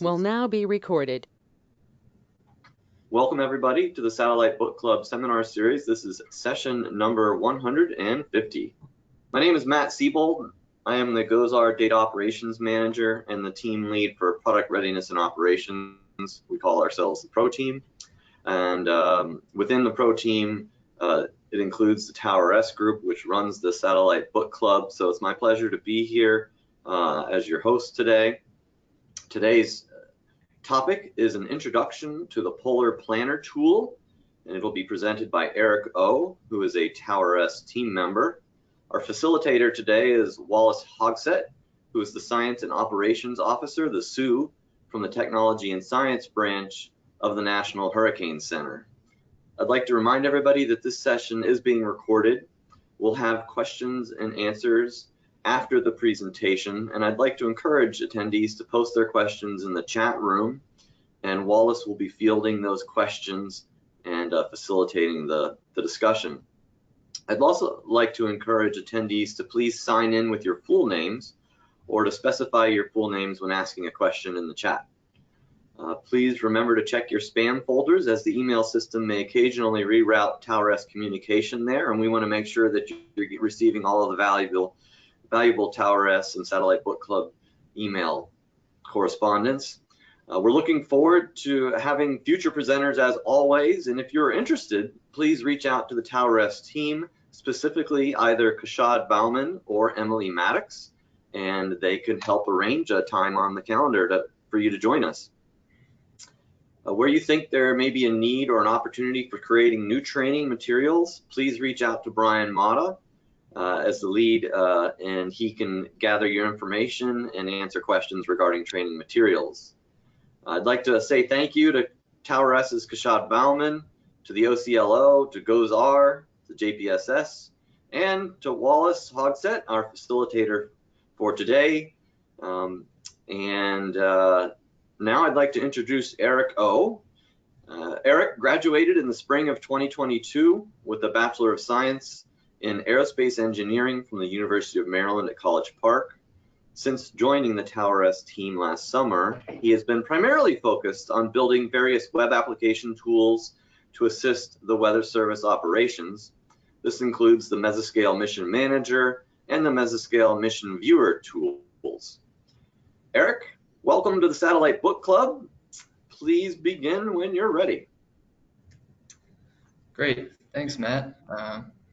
will now be recorded. Welcome everybody to the Satellite Book Club seminar series. This is session number 150. My name is Matt Siebold. I am the GOZAR Data Operations Manager and the team lead for Product Readiness and Operations. We call ourselves the Pro Team. And within the Pro Team, it includes the TOWR-S group, which runs the Satellite Book Club. So it's my pleasure to be here as your host today. Today's topic is an introduction to the Polar Planner tool, and it'll be presented by Eric O, who is a TOWR-S team member. Our facilitator today is Wallace Hogsett, who is the Science and Operations Officer, the SOO, from the Technology and Science branch of the National Hurricane Center. I'd like to remind everybody that this session is being recorded. We'll have questions and answers after the presentation, and I'd like to encourage attendees to post their questions in the chat room, and Wallace will be fielding those questions and facilitating the discussion. I'd also like to encourage attendees to please sign in with your full names or to specify your full names when asking a question in the chat. Please remember to check your spam folders, as the email system may occasionally reroute TOWR-S communication there, and we want to make sure that you're receiving all of the valuable TOWR-S and Satellite Book Club email correspondence. We're looking forward to having future presenters as always, and if you're interested, please reach out to the TOWR-S team, specifically either Kashad Bauman or Emily Maddox, and they can help arrange a time on the calendar for you to join us. Where you think there may be a need or an opportunity for creating new training materials, please reach out to Brian Mata as the lead, and he can gather your information and answer questions regarding training materials. I'd like to say thank you to TOWR-S's Kashad Bauman, to the OCLO, to GOZAR, to JPSS, and to Wallace Hogsett, our facilitator for today. Now I'd like to introduce Eric O. Eric graduated in the spring of 2022 with a Bachelor of Science in Aerospace Engineering from the University of Maryland at College Park. Since joining the TOWR-S team last summer, he has been primarily focused on building various web application tools to assist the Weather Service operations. This includes the Mesoscale Mission Manager and the Mesoscale Mission Viewer tools. Eric, welcome to the Satellite Book Club. Please begin when you're ready. Great, thanks, Matt.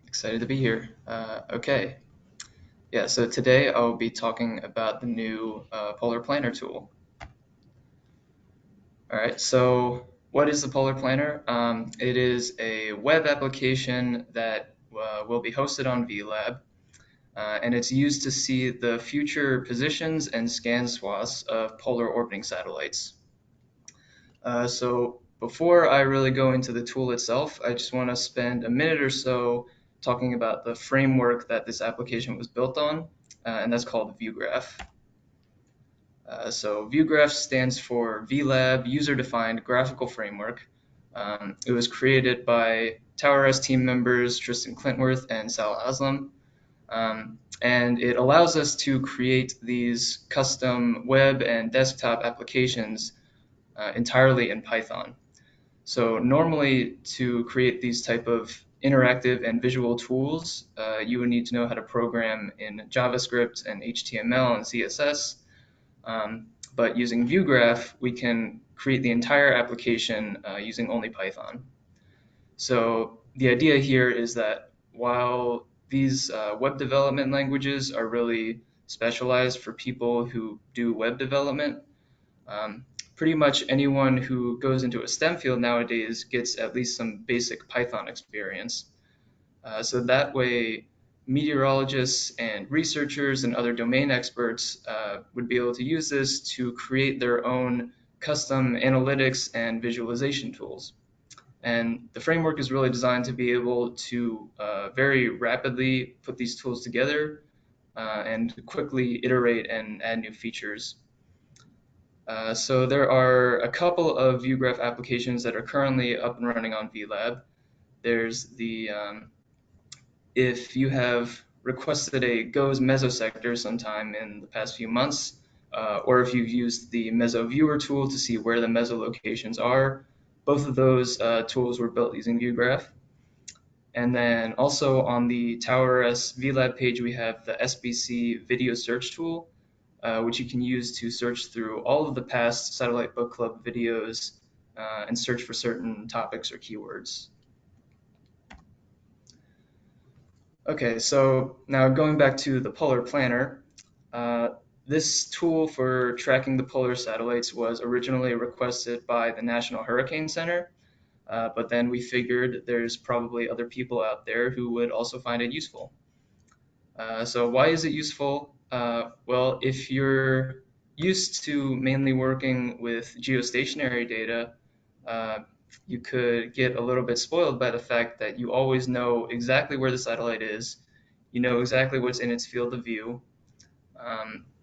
Excited to be here. Okay, yeah, so today I'll be talking about the new Polar Planner tool. All right, so what is the Polar Planner? It is a web application that will be hosted on VLab, and it's used to see the future positions and scan swaths of polar orbiting satellites. So before I really go into the tool itself, I just want to spend a minute or so talking about the framework that this application was built on, and that's called VUGraF. So VUGraF stands for VLab User-defined Graphical Framework. It was created by TOWR-S team members Tristan Clintworth and Sal Aslam, and it allows us to create these custom web and desktop applications entirely in Python. So normally, to create these type of interactive and visual tools, you would need to know how to program in JavaScript and HTML and CSS. But using VUGraF, we can create the entire application using only Python. So the idea here is that while these web development languages are really specialized for people who do web development, pretty much anyone who goes into a STEM field nowadays gets at least some basic Python experience. So that way, meteorologists and researchers and other domain experts would be able to use this to create their own custom analytics and visualization tools. And the framework is really designed to be able to very rapidly put these tools together and quickly iterate and add new features. So there are a couple of VUGraF applications that are currently up and running on VLab. There's the, if you have requested a GOES mesosector sometime in the past few months, or if you've used the Meso Viewer tool to see where the meso locations are. Both of those tools were built using VUGraF. And then also on the TOWR-S VLab page, we have the SBC video search tool, which you can use to search through all of the past Satellite Book Club videos and search for certain topics or keywords. Okay, so now going back to the Polar Planner, this tool for tracking the polar satellites was originally requested by the National Hurricane Center, but then we figured there's probably other people out there who would also find it useful. So why is it useful? Well, if you're used to mainly working with geostationary data, you could get a little bit spoiled by the fact that you always know exactly where the satellite is, you know exactly what's in its field of view,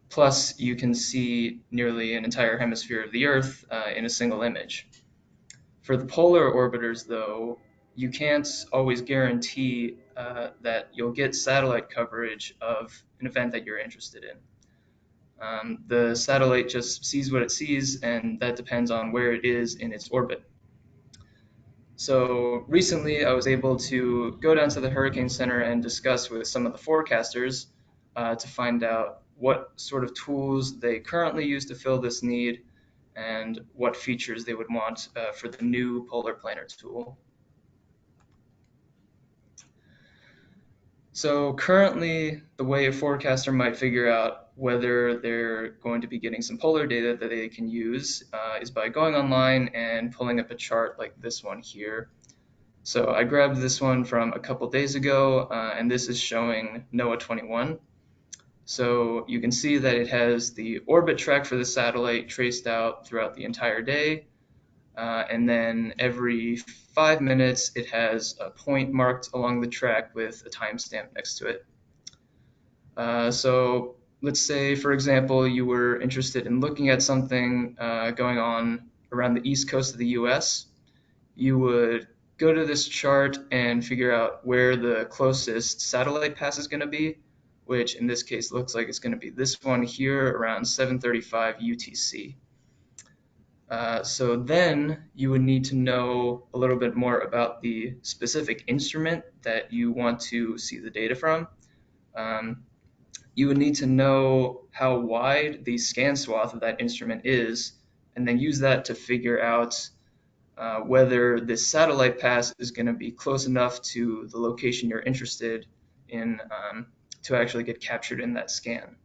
plus you can see nearly an entire hemisphere of the Earth in a single image. For the polar orbiters, though, you can't always guarantee that you'll get satellite coverage of an event that you're interested in. The satellite just sees what it sees, and that depends on where it is in its orbit. So recently, I was able to go down to the Hurricane Center and discuss with some of the forecasters to find out what sort of tools they currently use to fill this need and what features they would want for the new Polar Planner tool. So currently, the way a forecaster might figure out whether they're going to be getting some polar data that they can use is by going online and pulling up a chart like this one here. So I grabbed this one from a couple days ago, and this is showing NOAA 21. So you can see that it has the orbit track for the satellite traced out throughout the entire day. And then every 5 minutes, it has a point marked along the track with a timestamp next to it. So let's say, for example, you were interested in looking at something going on around the east coast of the US. You would go to this chart and figure out where the closest satellite pass is going to be, which in this case looks like it's going to be this one here around 7:35 UTC. So then you would need to know a little bit more about the specific instrument that you want to see the data from. You would need to know how wide the scan swath of that instrument is, and then use that to figure out whether this satellite pass is going to be close enough to the location you're interested in to actually get captured in that scan.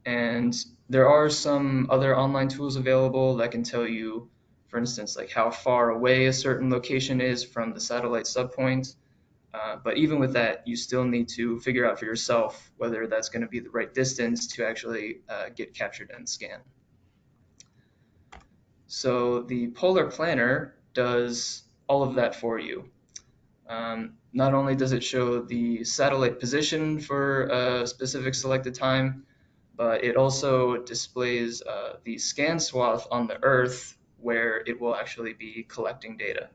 And there are some other online tools available that can tell you, for instance, like how far away a certain location is from the satellite subpoint. But even with that, you still need to figure out for yourself whether that's going to be the right distance to actually get captured in the scan. So the Polar Planner does all of that for you. Not only does it show the satellite position for a specific selected time, but it also displays the scan swath on the Earth where it will actually be collecting data.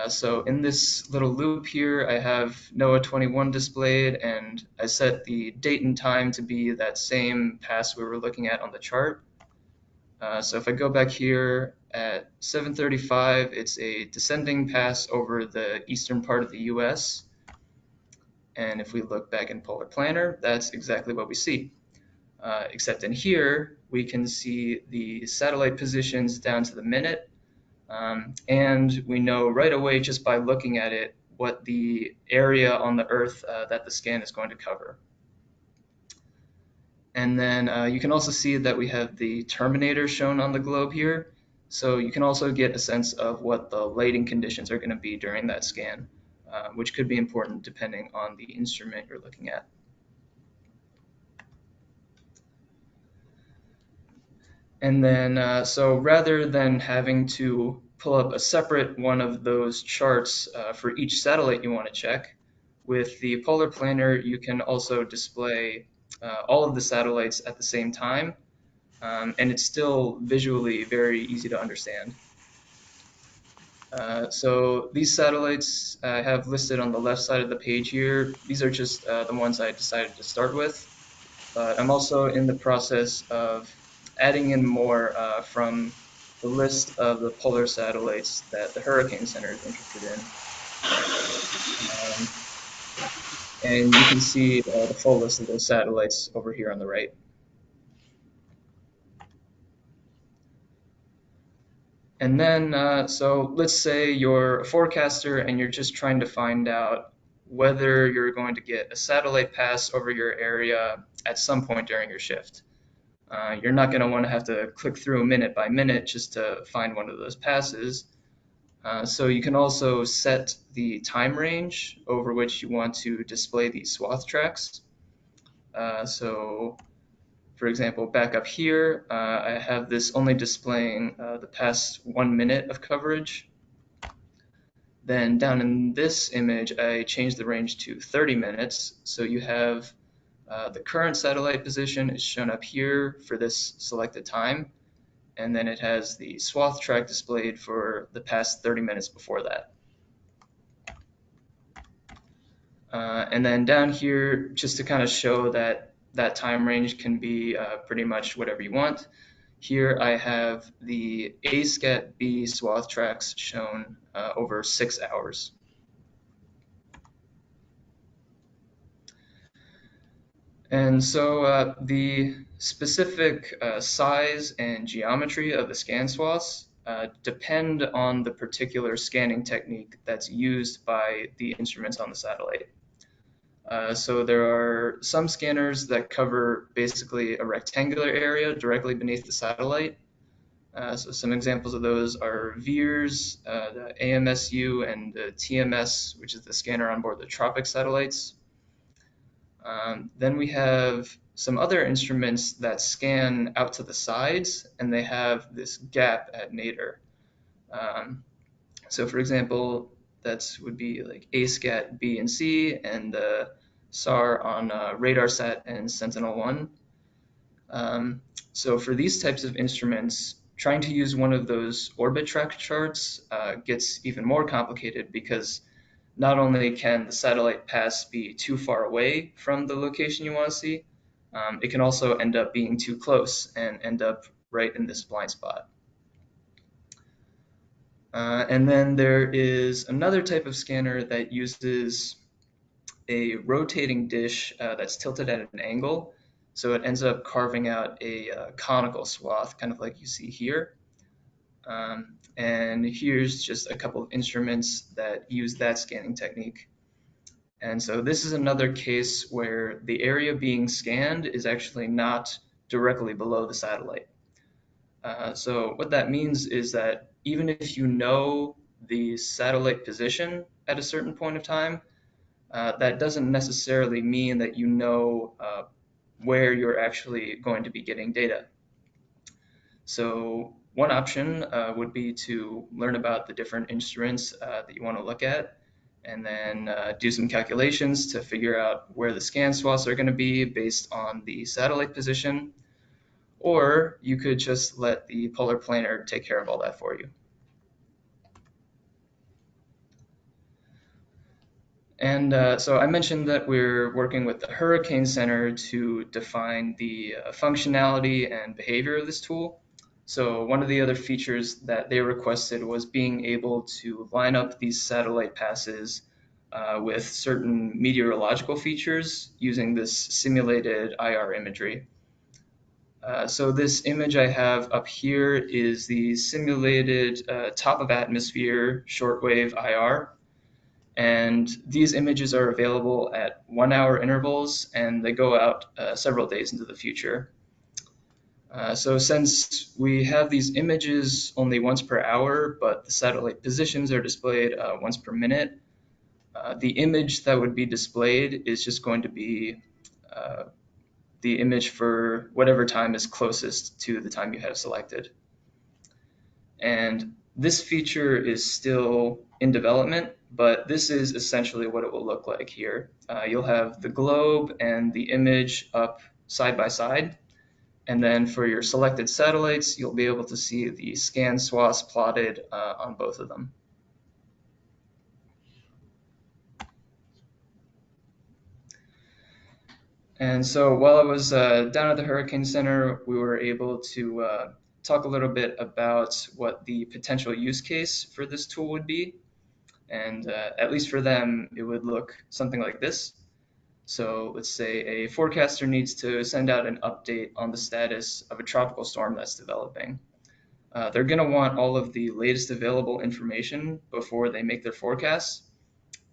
So in this little loop here, I have NOAA 21 displayed, and I set the date and time to be that same pass we were looking at on the chart. So if I go back here at 7:35, it's a descending pass over the eastern part of the US. And if we look back in Polar Planner, that's exactly what we see. Except in here, we can see the satellite positions down to the minute. And we know right away just by looking at it what the area on the Earth that the scan is going to cover. And then you can also see that we have the terminator shown on the globe here. So you can also get a sense of what the lighting conditions are going to be during that scan, which could be important depending on the instrument you're looking at. And then, so rather than having to pull up a separate one of those charts for each satellite you want to check, with the Polar Planner, you can also display all of the satellites at the same time, and it's still visually very easy to understand. So these satellites I have listed on the left side of the page here. These are just the ones I decided to start with. but I'm also in the process of adding in more from the list of the polar satellites that the Hurricane Center is interested in. And you can see the full list of those satellites over here on the right. And then, so let's say you're a forecaster and you're just trying to find out whether you're going to get a satellite pass over your area at some point during your shift. You're not going to want to have to click through minute by minute just to find one of those passes. So you can also set the time range over which you want to display these swath tracks. So for example, back up here, I have this only displaying the past 1 minute of coverage. Then down in this image, I changed the range to 30 minutes. So you have the current satellite position is shown up here for this selected time. And then it has the swath track displayed for the past 30 minutes before that. And then down here, just to kind of show that that time range can be pretty much whatever you want. Here I have the A-scat-B swath tracks shown over 6 hours. And so the specific size and geometry of the scan swaths depend on the particular scanning technique that's used by the instruments on the satellite. So there are some scanners that cover basically a rectangular area directly beneath the satellite. So some examples of those are VIRS, the AMSU, and the TMS, which is the scanner on board the Tropic satellites. Then we have some other instruments that scan out to the sides, and they have this gap at nadir. So for example, that would be like A-scat, B, and C, and the SAR on RadarSat and Sentinel-1. So for these types of instruments, trying to use one of those orbit track charts gets even more complicated because not only can the satellite pass be too far away from the location you want to see, it can also end up being too close and end up right in this blind spot. And then there is another type of scanner that uses a rotating dish that's tilted at an angle. So it ends up carving out a conical swath, kind of like you see here. And here's just a couple of instruments that use that scanning technique. And so this is another case where the area being scanned is actually not directly below the satellite. So what that means is that even if you know the satellite position at a certain point of time, that doesn't necessarily mean that you know where you're actually going to be getting data. So one option would be to learn about the different instruments that you want to look at, and then do some calculations to figure out where the scan swaths are going to be based on the satellite position. Or you could just let the polar planer take care of all that for you. And so I mentioned that we're working with the Hurricane Center to define the functionality and behavior of this tool. So one of the other features that they requested was being able to line up these satellite passes with certain meteorological features using this simulated IR imagery. So this image I have up here is the simulated top of atmosphere shortwave IR. And these images are available at 1 hour intervals, and they go out several days into the future. So since we have these images only once per hour, but the satellite positions are displayed once per minute, the image that would be displayed is just going to be the image for whatever time is closest to the time you have selected. And this feature is still in development, but this is essentially what it will look like here. You'll have the globe and the image up side by side. And then for your selected satellites, you'll be able to see the scan swaths plotted on both of them. And so while I was down at the Hurricane Center, we were able to talk a little bit about what the potential use case for this tool would be. And at least for them, it would look something like this. So let's say a forecaster needs to send out an update on the status of a tropical storm that's developing. They're going to want all of the latest available information before they make their forecasts.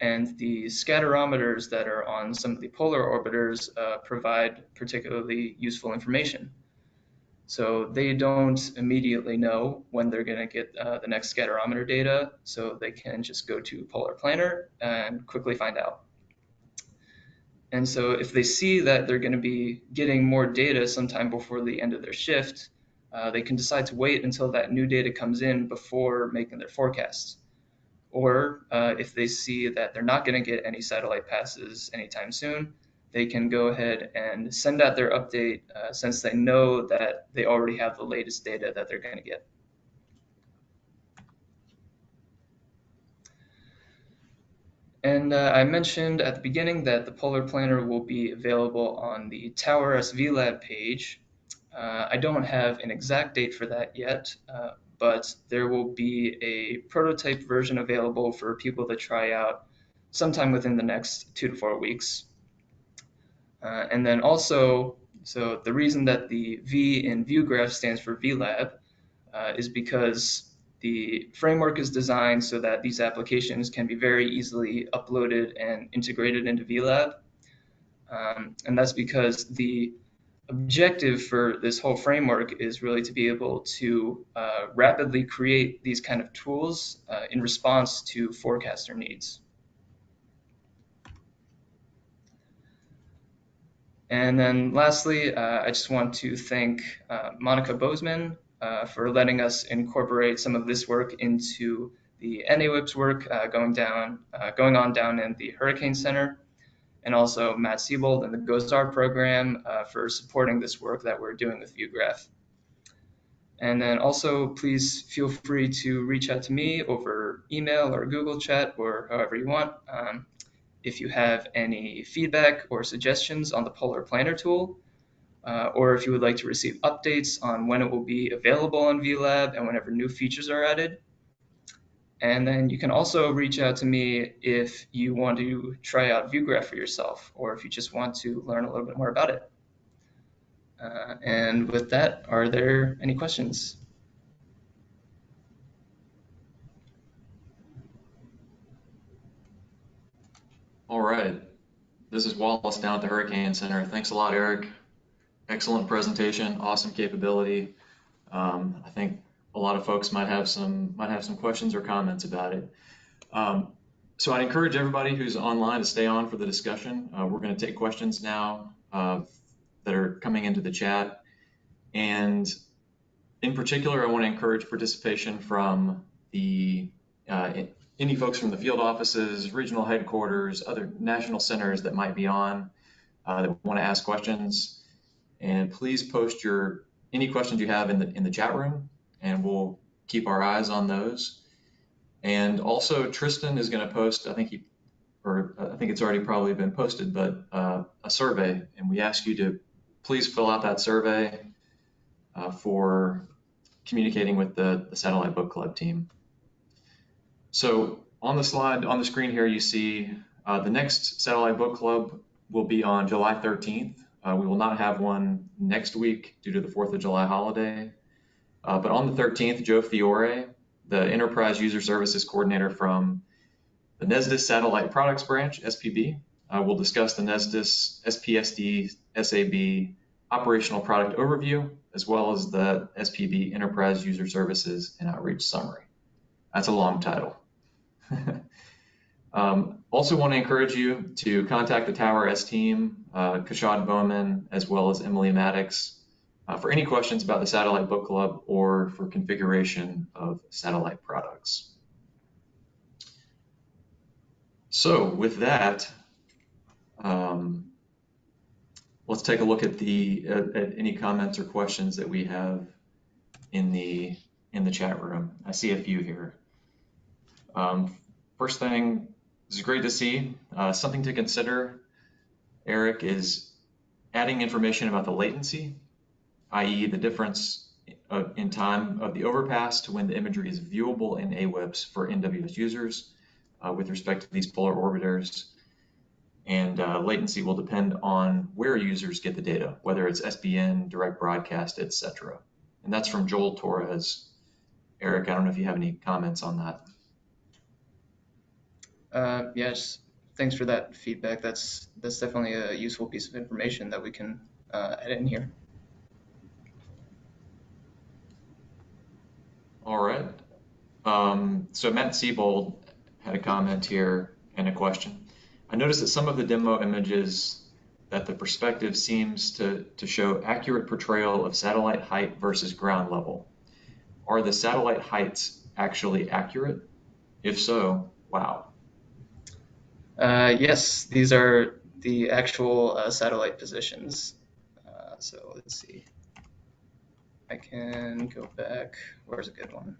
And the scatterometers that are on some of the polar orbiters provide particularly useful information. So they don't immediately know when they're going to get the next scatterometer data, so they can just go to Polar Planner and quickly find out. And so if they see that they're going to be getting more data sometime before the end of their shift, they can decide to wait until that new data comes in before making their forecasts. Or if they see that they're not going to get any satellite passes anytime soon, they can go ahead and send out their update since they know that they already have the latest data that they're going to get. And I mentioned at the beginning that the Polar Planner will be available on the TOWR-S VLab page. I don't have an exact date for that yet, but there will be a prototype version available for people to try out sometime within the next 2 to 4 weeks. And then also, so the reason that the V in VUGraF stands for VLab is because the framework is designed so that these applications can be very easily uploaded and integrated into VLab. And that's because the objective for this whole framework is really to be able to rapidly create these kind of tools in response to forecaster needs. And then lastly, I just want to thank Monica Bozeman for letting us incorporate some of this work into the NAWIPS work going on down in the Hurricane Center, and also Matt Siebold and the GOES-R program for supporting this work that we're doing with VUGraF. And then also, please feel free to reach out to me over email or Google Chat or however you want. If you have any feedback or suggestions on the Polar Planner tool, or if you would like to receive updates on when it will be available on VLab and whenever new features are added. And then you can also reach out to me if you want to try out VUGraF for yourself, or if you just want to learn a little bit more about it. And with that, are there any questions? All right. This is Wallace down at the Hurricane Center. Thanks a lot, Eric. Excellent presentation, awesome capability. I think a lot of folks might have some questions or comments about it. So I'd encourage everybody who's online to stay on for the discussion. We're going to take questions now that are coming into the chat. And in particular, I want to encourage participation from the any folks from the field offices, regional headquarters, other national centers that might be on that want to ask questions. And please post any questions you have in the chat room, and we'll keep our eyes on those. And also, Tristan is going to post, I think it's already probably been posted, but a survey, and we ask you to please fill out that survey for communicating with the Satellite Book Club team. So on the slide, on the screen here, you see the next Satellite Book Club will be on July 13th. We will not have one next week due to the 4th of July holiday. But on the 13th, Joe Fiore, the Enterprise User Services Coordinator from the NESDIS Satellite Products Branch, SPB, will discuss the NESDIS SPSD SAB Operational Product Overview, as well as the SPB Enterprise User Services and Outreach Summary. That's a long title. Also want to encourage you to contact the TOWR-S team, Kashad Bowman, as well as Emily Maddox, for any questions about the Satellite Book Club or for configuration of satellite products. So with that, let's take a look at at any comments or questions that we have in the chat room. I see a few here. First thing, this is great to see. Something to consider, Eric, is adding information about the latency, i.e. the difference in time of the overpass to when the imagery is viewable in AWIPS for NWS users with respect to these polar orbiters. And latency will depend on where users get the data, whether it's SBN, direct broadcast, etc. And that's from Joel Torres. Eric, I don't know if you have any comments on that. Yes, thanks for that feedback. That's definitely a useful piece of information that we can add in here. All right. So Matt Siebold had a comment here and a question. I noticed that some of the demo images that the perspective seems to show accurate portrayal of satellite height versus ground level. Are the satellite heights actually accurate? If so, wow. Yes, these are the actual satellite positions. So let's see. I can go back. Where's a good one?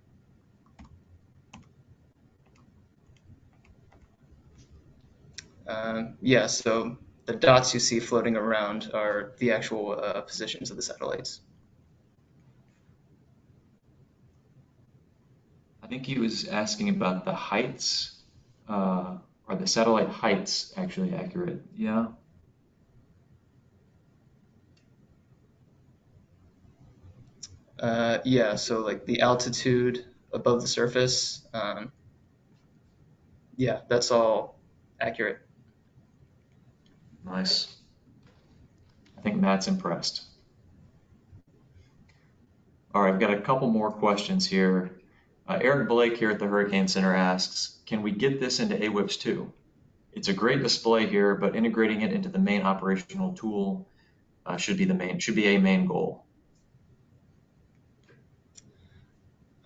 Yeah, so the dots you see floating around are the actual positions of the satellites. I think he was asking about the heights. Are the satellite heights actually accurate? Yeah. Yeah, so like the altitude above the surface, yeah, that's all accurate. Nice. I think Matt's impressed. All right, I've got a couple more questions here. Eric Blake here at the Hurricane Center asks, can we get this into AWIPS too? It's a great display here, but integrating it into the main operational tool should be a main goal.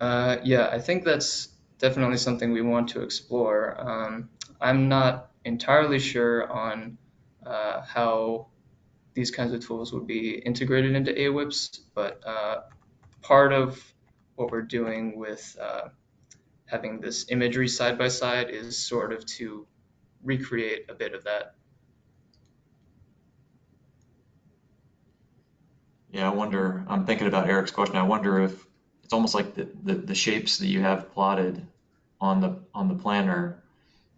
Yeah, I think that's definitely something we want to explore. I'm not entirely sure on how these kinds of tools would be integrated into AWIPS, but part of what we're doing with having this imagery side by side is sort of to recreate a bit of that. Yeah, I'm thinking about Eric's question. I wonder if it's almost like the shapes that you have plotted on the planner,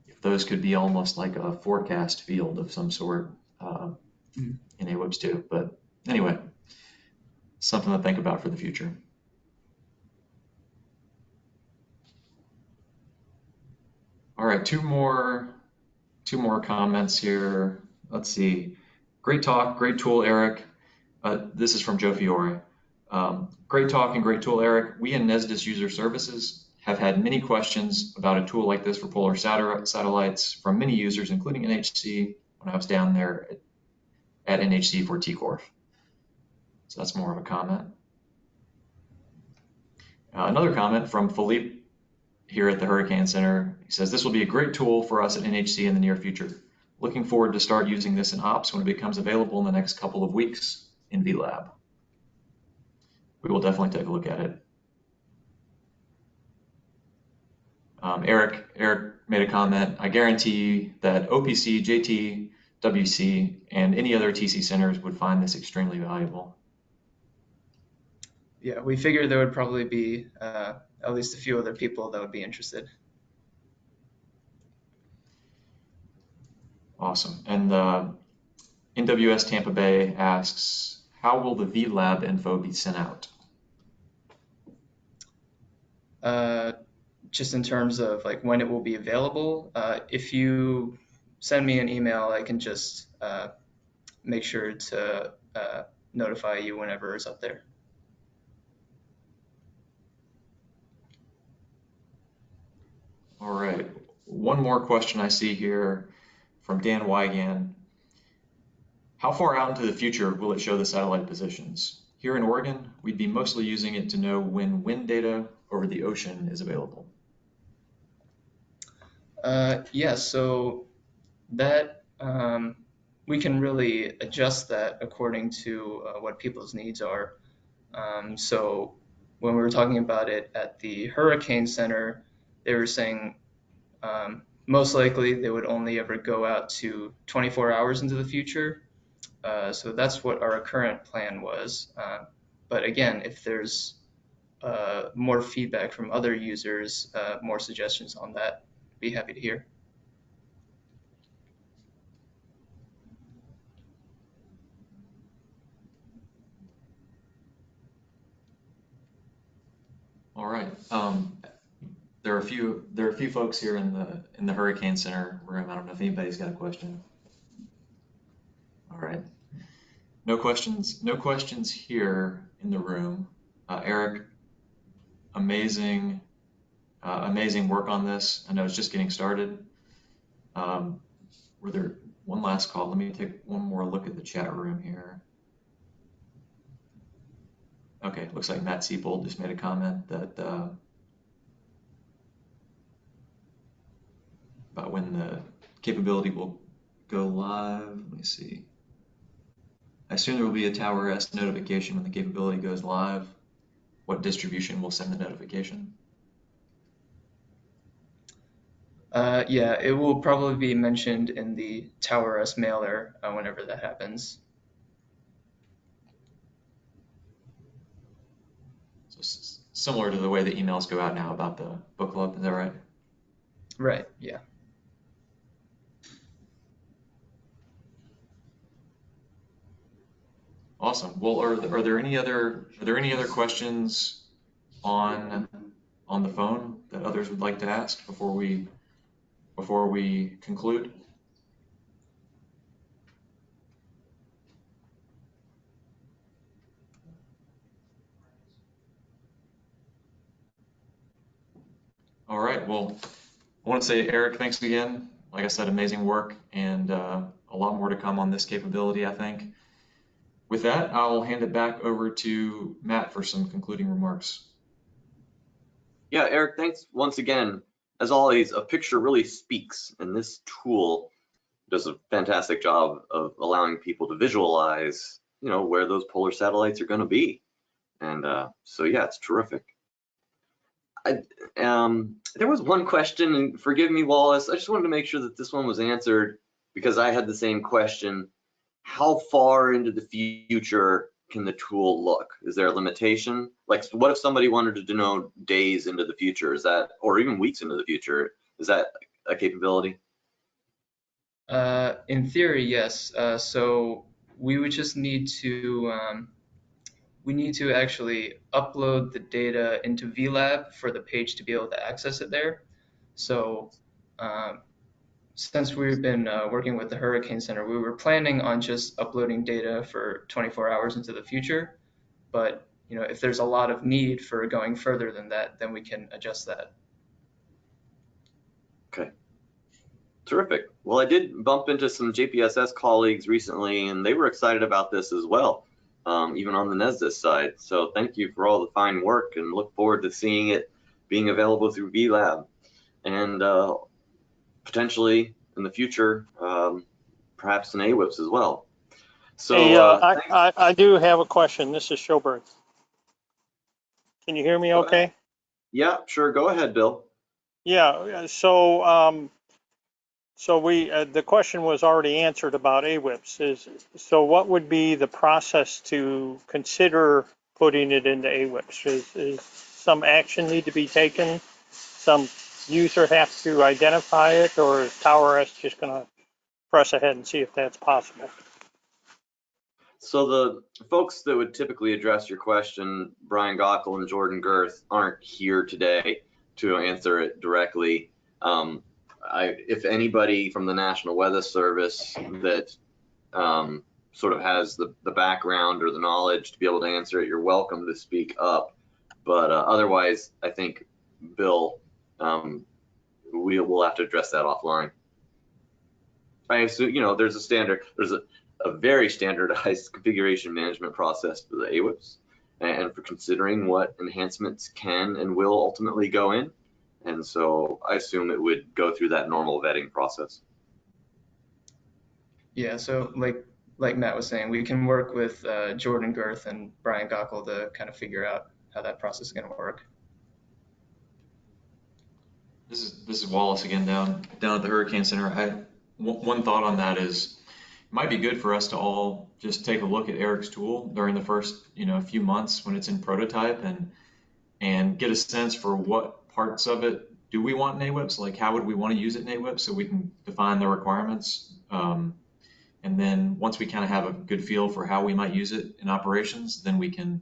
if those could be almost like a forecast field of some sort in AWIPS too. But anyway, something to think about for the future. All right, two more comments here. Let's see. Great talk, great tool, Eric. This is from Joe Fiore. Great talk and great tool, Eric. We in NESDIS User Services have had many questions about a tool like this for polar satellites from many users, including NHC, when I was down there at NHC for TCORF. So that's more of a comment. Another comment from Philippe here at the Hurricane Center. He says, this will be a great tool for us at NHC in the near future. Looking forward to start using this in ops when it becomes available in the next couple of weeks in VLab. We will definitely take a look at it. Eric made a comment. I guarantee that OPC, JT, WC, and any other TC centers would find this extremely valuable. Yeah, we figured there would probably be at least a few other people that would be interested. Awesome. And NWS Tampa Bay asks, how will the VLab info be sent out? Just in terms of like when it will be available, if you send me an email, I can just make sure to notify you whenever it's up there. All right. One more question I see here from Dan Wygan. How far out into the future will it show the satellite positions? Here in Oregon, we'd be mostly using it to know when wind data over the ocean is available. Yeah, so that we can really adjust that according to what people's needs are. So when we were talking about it at the Hurricane Center, they were saying most likely they would only ever go out to 24 hours into the future. So that's what our current plan was. But again, if there's more feedback from other users, more suggestions on that, be happy to hear. All right. There are a few folks here in the Hurricane Center room. I don't know if anybody's got a question. All right. No questions here in the room. Eric, amazing work on this. I know it's just getting started. Were there one last call? Let me take one more look at the chat room here. Okay, looks like Matt Siebold just made a comment that about when the capability will go live. Let me see. I assume there will be a TOWR-S notification when the capability goes live. What distribution will send the notification? Yeah, it will probably be mentioned in the TOWR-S mailer whenever that happens. So similar to the way the emails go out now about the book club, is that right? Right, yeah. Awesome. Well, are there any other questions on the phone that others would like to ask before we conclude? All right. Well, I want to say, Eric, thanks again. Like I said, amazing work and a lot more to come on this capability, I think. With that, I'll hand it back over to Matt for some concluding remarks. Yeah, Eric, thanks once again. As always, a picture really speaks, and this tool does a fantastic job of allowing people to visualize, where those polar satellites are going to be. And so, yeah, it's terrific. There was one question, and forgive me, Wallace, I just wanted to make sure that this one was answered because I had the same question. How far into the future can the tool look? Is there a limitation? Like, what if somebody wanted to know days into the future? Is that, or even weeks into the future? Is that a capability? In theory, yes. So we would just need to actually upload the data into VLab for the page to be able to access it there. So since we've been working with the Hurricane Center, we were planning on just uploading data for 24 hours into the future. But if there's a lot of need for going further than that, then we can adjust that. Okay. Terrific. Well, I did bump into some JPSS colleagues recently, and they were excited about this as well, even on the NESDIS side. So thank you for all the fine work, and look forward to seeing it being available through VLab. And potentially in the future, perhaps in AWIPS as well. So hey, I do have a question. This is Schoberg. Can you hear me okay? Yeah, sure. Go ahead, Bill. Yeah, so the question was already answered about AWIPS. So what would be the process to consider putting it into AWIPS? Is some action need to be taken? Some user have to identify it, or is TOWR-S just going to press ahead and see if that's possible? So the folks that would typically address your question, Brian Gockel and Jordan Girth, aren't here today to answer it directly. If anybody from the National Weather Service that sort of has the background or the knowledge to be able to answer it, you're welcome to speak up. But otherwise, I think, Bill, we'll have to address that offline. I assume, there's a very standardized configuration management process for the AWIPS and for considering what enhancements can and will ultimately go in. And so I assume it would go through that normal vetting process. Yeah, so like Matt was saying, we can work with Jordan Girth and Brian Gockel to kind of figure out how that process is going to work. This is Wallace again down at the Hurricane Center. One thought on that is, might be good for us to all just take a look at Eric's tool during the first, few months when it's in prototype and get a sense for what parts of it do we want in AWIPS, like how would we want to use it in AWIPS so we can define the requirements. And then once we kind of have a good feel for how we might use it in operations, then we can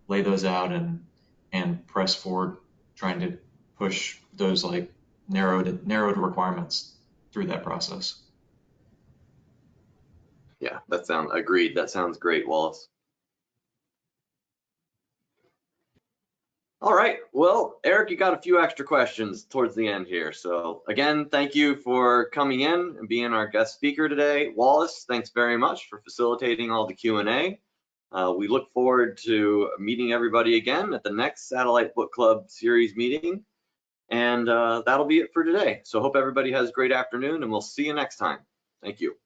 lay those out and press forward, trying to push those like narrowed requirements through that process. Yeah, agreed. That sounds great, Wallace. All right, well, Eric, you got a few extra questions towards the end here. So again, thank you for coming in and being our guest speaker today. Wallace, thanks very much for facilitating all the Q&A. We look forward to meeting everybody again at the next Satellite Book Club series meeting. And that'll be it for today. So hope everybody has a great afternoon, and we'll see you next time. Thank you.